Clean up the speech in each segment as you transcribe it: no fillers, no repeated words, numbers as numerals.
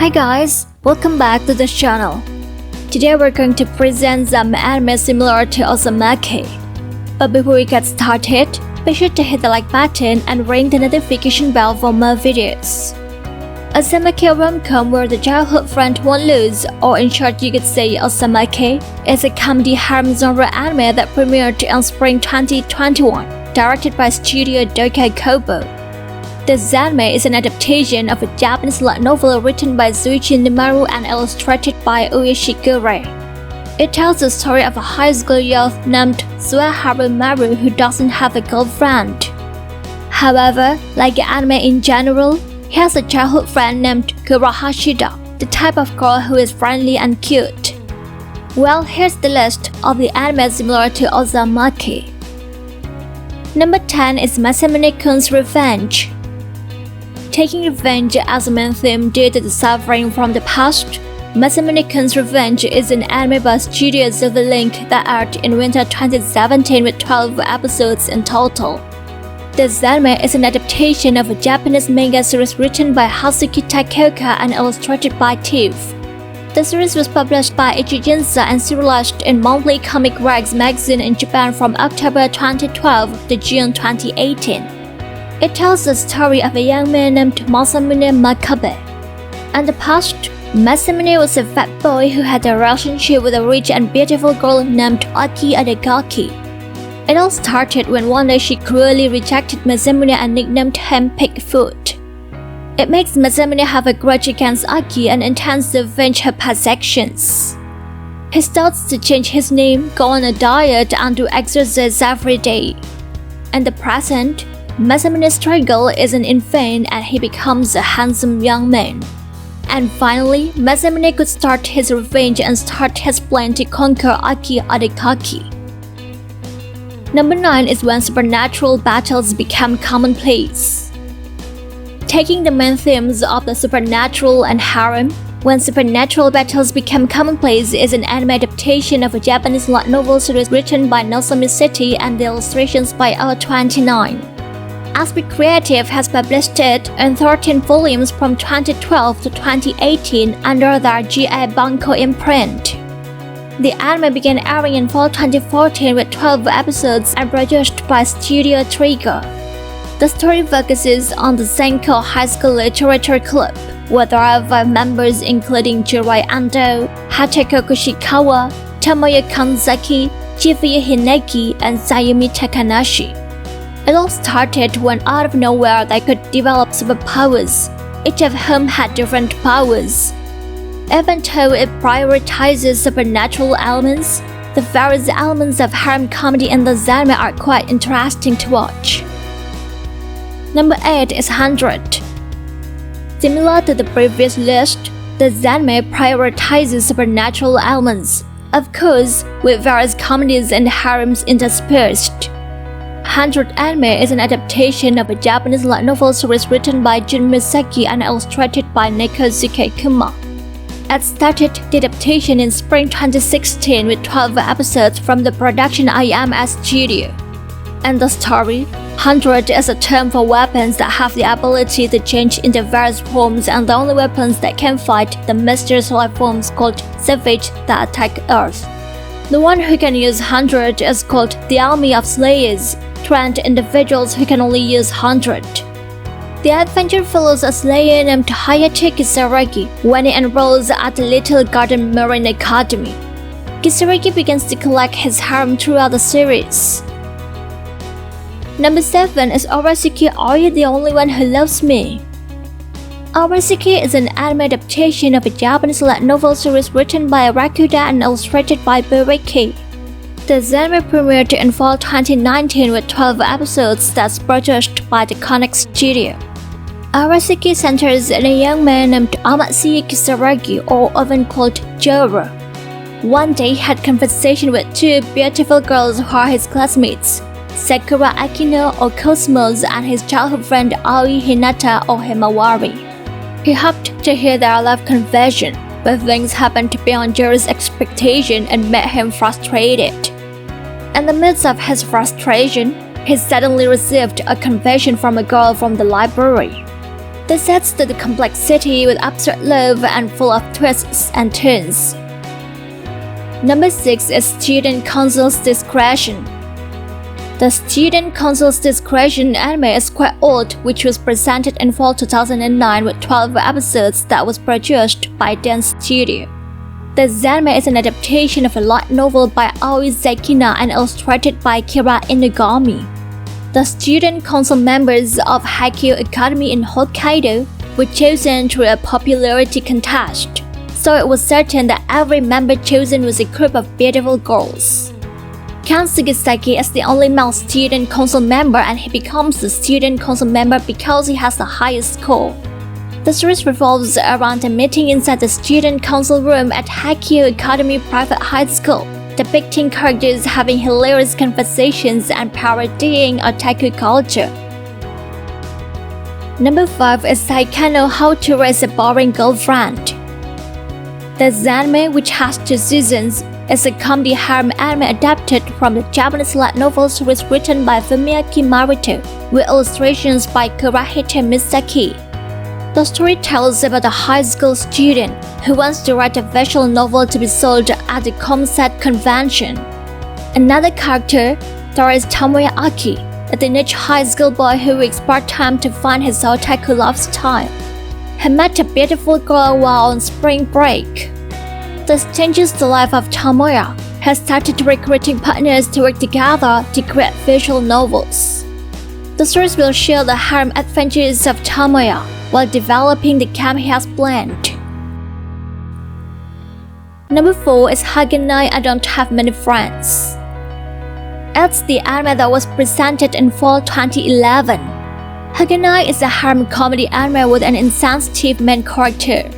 Hi guys, welcome back to the channel. Today we're going to present some anime similar to Osamake. But before we get started, be sure to hit the like button and ring the notification bell for more videos. Osamake Romcom, where the childhood friend won't lose, or in short you could say Osamake, is a comedy harem genre anime that premiered in spring 2021, directed by Studio Dokai Kobo. This anime is an adaptation of a Japanese light novel written by Zuichi Nimaru and illustrated by Ueshigure. It tells the story of a high school youth named Sueharu Maru who doesn't have a girlfriend. However, like anime in general, he has a childhood friend named Kurahashida, the type of girl who is friendly and cute. Well, here's the list of the anime similar to Osamake. Number 10 is Massimo's Revenge. Taking revenge as a main theme due to the suffering from the past, Massimo's Revenge is an anime by Studio Silverlink that aired in winter 2017 with 12 episodes in total. This anime is an adaptation of a Japanese manga series written by Hazuki Takeoka and illustrated by Tiff. The series was published by Ichijinsa and serialized in Monthly Comic Rags magazine in Japan from October 2012 to June 2018. It tells the story of a young man named Masamune Makabe. In the past, Masamune was a fat boy who had a relationship with a rich and beautiful girl named Aki Adegaki. It all started when one day she cruelly rejected Masamune and nicknamed him Pigfoot. It makes Masamune have a grudge against Aki and intends to avenge her past actions. He starts to change his name, go on a diet, and do exercise every day. In the present, Masamune's struggle isn't in vain and he becomes a handsome young man. And finally, Masamune could start his revenge and start his plan to conquer Aki Adekaki. Number 9 is when supernatural battles become commonplace. Taking the main themes of the supernatural and harem, When Supernatural Battles Become Commonplace is an anime adaptation of a Japanese light novel series written by Nozomi City and the illustrations by R29. Aspect Creative has published it in 13 volumes from 2012 to 2018 under their GA Banco imprint. The anime began airing in fall 2014 with 12 episodes and produced by Studio Trigger. The story focuses on the Senko High School Literature Club, where there are 5 members including Jirai Ando, Hateko Kushikawa, Tomoya Kanzaki, Chifuya Hineki, and Sayumi Takanashi. It all started when out of nowhere they could develop superpowers, each of whom had different powers. Even though it prioritizes supernatural elements, the various elements of harem comedy in the anime are quite interesting to watch. Number 8 is 100. Similar to the previous list, the anime prioritizes supernatural elements, of course, with various comedies and harems interspersed. 100 Anime is an adaptation of a Japanese light novel series written by Jun Misaki and illustrated by Nekosuke Kuma. It started the adaptation in spring 2016 with 12 episodes from the production IMS Studio. And the story, 100 is a term for weapons that have the ability to change into various forms, and the only weapons that can fight the mysterious life forms called Savage that attack Earth. The one who can use 100 is called the Army of Slayers, trained individuals who can only use 100. The adventure follows a slayer named Hayato Kisaragi when he enrolls at the Little Garden Marine Academy. Kisaragi begins to collect his harem throughout the series. Number 7 is Arasuki Are You the Only One Who Loves Me? Arasuki is an anime adaptation of a Japanese light novel series written by Rakuda and illustrated by Buriki. The anime premiered in fall 2019 with 12 episodes that's produced by the Connect Studio. Arasuki centers in a young man named Amatsuya Kisaragi, or often called Joro. One day he had conversation with 2 beautiful girls who are his classmates, Sakura Akino or Cosmos and his childhood friend Aoi Hinata or Himawari. He hoped to hear their love confession, but things happened beyond Joro's expectation and made him frustrated. In the midst of his frustration, he suddenly received a confession from a girl from the library. This sets to the complexity with absurd love and full of twists and turns. Number 6 is Student Council's Discretion. The Student Council's Discretion anime is quite old, which was presented in fall 2009 with 12 episodes that was produced by Dance Studio. This anime is an adaptation of a light novel by Aoi Zekina and illustrated by Kira Inugami. The student council members of Haikyuu Academy in Hokkaido were chosen through a popularity contest, so it was certain that every member chosen was a group of beautiful girls. Kan Sugisaki is the only male student council member, and he becomes the student council member because he has the highest score. The series revolves around a meeting inside the student council room at Haikyuu Academy Private High School, depicting characters having hilarious conversations and parodying otaku culture. Number 5 is Saikano How to Raise a Boring Girlfriend. This anime, which has 2 seasons, is a comedy harem anime adapted from the Japanese light novel series written by Fumiaki Maruto, with illustrations by Kurahito Misaki. The story tells about a high school student who wants to write a visual novel to be sold at the Comset convention. Another character, there is Tomoya Aki, a teenage high school boy who works part-time to find his otaku lifestyle. He met a beautiful girl while on spring break. This changes the life of Tomoya. He started recruiting partners to work together to create visual novels. The series will share the harem adventures of Tomoya while developing the camp he has planned. Number 4 is Haagenai I Don't Have Many Friends. It's the anime that was presented in fall 2011. Haagenai is a harem comedy anime with an insensitive main character.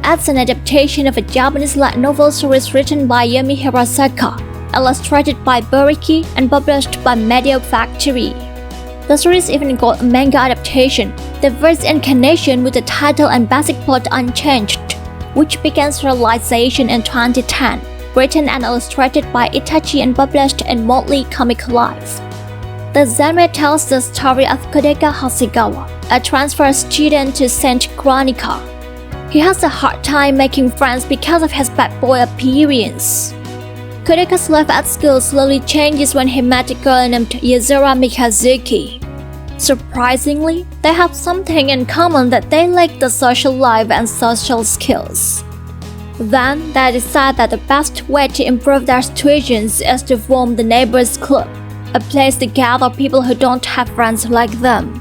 It's an adaptation of a Japanese light novel series written by Yumi Hirasaka, illustrated by Buriki, and published by Media Factory. The series even got a manga adaptation, the first incarnation with the title and basic plot unchanged, which began realization in 2010, written and illustrated by Itachi and published in Monthly Comic Life. The anime tells the story of Kodeka Hasegawa, a transfer student to St. Chronica. He has a hard time making friends because of his bad boy appearance. Kodeka's life at school slowly changes when he met a girl named Yuzura Mikazuki. Surprisingly, they have something in common, that they lack the social life and social skills. Then, they decide that the best way to improve their situations is to form the Neighbors Club, a place to gather people who don't have friends like them.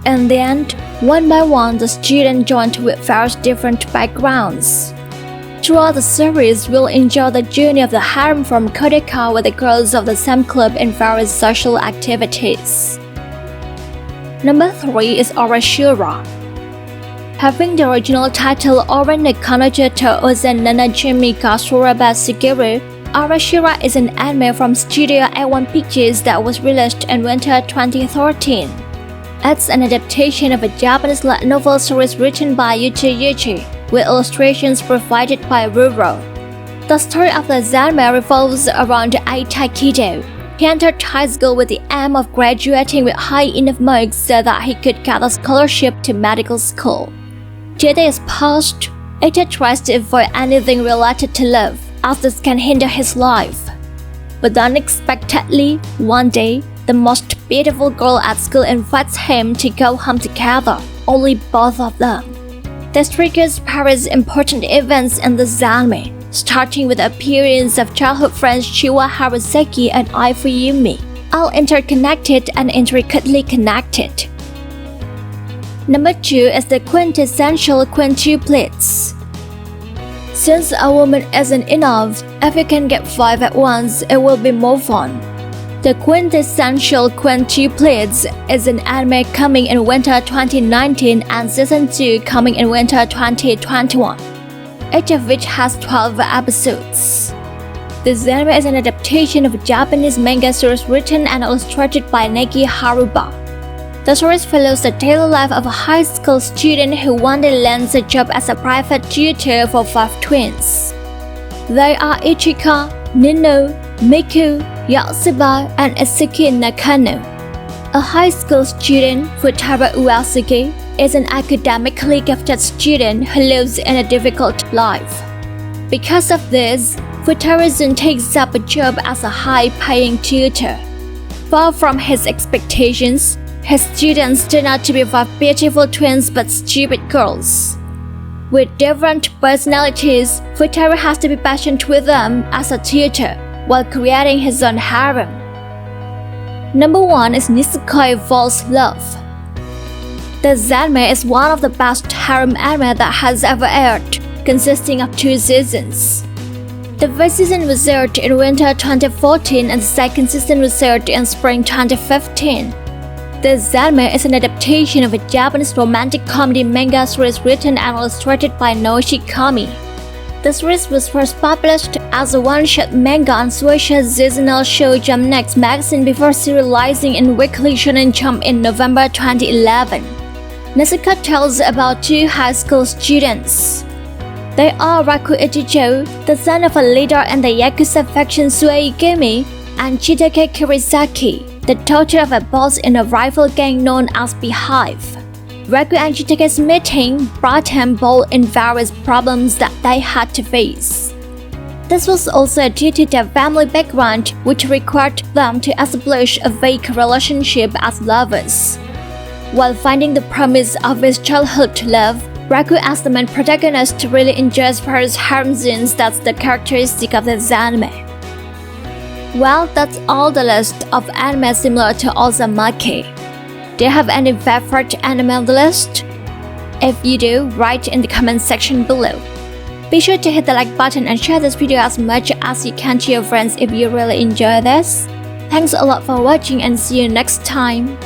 In the end, one by one, the students joined with various different backgrounds. Throughout the series, we'll enjoy the journey of the harem from Kodeka with the girls of the same club in various social activities. Number 3 is Arashura. Having the original title Oren no Kanojo to Ozen Nanajimi ga Suraba Sugiru, Arashura is an anime from Studio A1 Pictures that was released in winter 2013. It's an adaptation of a Japanese light novel series written by Yuchi Yuchi, with illustrations provided by Ruro. The story of the anime revolves around Aita Kido. He entered high school with the aim of graduating with high enough marks so that he could get a scholarship to medical school. 2 days passed. Aita tries to avoid anything related to love, as this can hinder his life. But unexpectedly, one day, the most beautiful girl at school invites him to go home together, only both of them. This triggers various important events in the anime, starting with the appearance of childhood friends Chiwa Haraseki and Ai Fuyumi, all interconnected and intricately connected. Number 2 is the Quintessential Quintuplets. Since a woman isn't enough, if you can get 5 at once, it will be more fun. The Quintessential Quintuplets is an anime coming in winter 2019 and season 2 coming in winter 2021, each of which has 12 episodes. This anime is an adaptation of a Japanese manga series written and illustrated by Neki Haruba. The series follows the daily life of a high school student who one day lands a job as a private tutor for 5 twins. They are Ichika, Nino, Miku, Yasuba, and Isuki Nakano. A high school student, Futaba Uesugi, is an academically gifted student who lives in a difficult life. Because of this, Futaro takes up a job as a high-paying tutor. Far from his expectations, his students turn out to be 5 beautiful twins but stupid girls. With different personalities, Futaro has to be patient with them as a tutor while creating his own harem. Number 1 is Nisakoi False Love. This anime is one of the best harem anime that has ever aired, consisting of 2 seasons. The first season was aired in winter 2014 and the second season was aired in spring 2015. This anime is an adaptation of a Japanese romantic comedy manga series written and illustrated by Noshi Kami. The series was first published as a one-shot manga on Shueisha's seasonal Shoujo Next magazine before serializing in Weekly Shonen Jump in November 2011. Nisakoi tells about 2 high school students. They are Raku Ichijo, the son of a leader in the Yakuza faction Sueigumi, and Chitake Kirisaki, the daughter of a boss in a rival gang known as Beehive. Raku and Chitake's meeting brought him both in various problems that they had to face. This was also due to their family background, which required them to establish a vague relationship as lovers. While finding the promise of his childhood love, Raku as the main protagonist really enjoys Paris harem scenes. That's the characteristic of this anime. Well, that's all the list of anime similar to Osamake. Do you have any favorite anime on the list? If you do, write in the comment section below. Be sure to hit the like button and share this video as much as you can to your friends if you really enjoy this. Thanks a lot for watching and see you next time.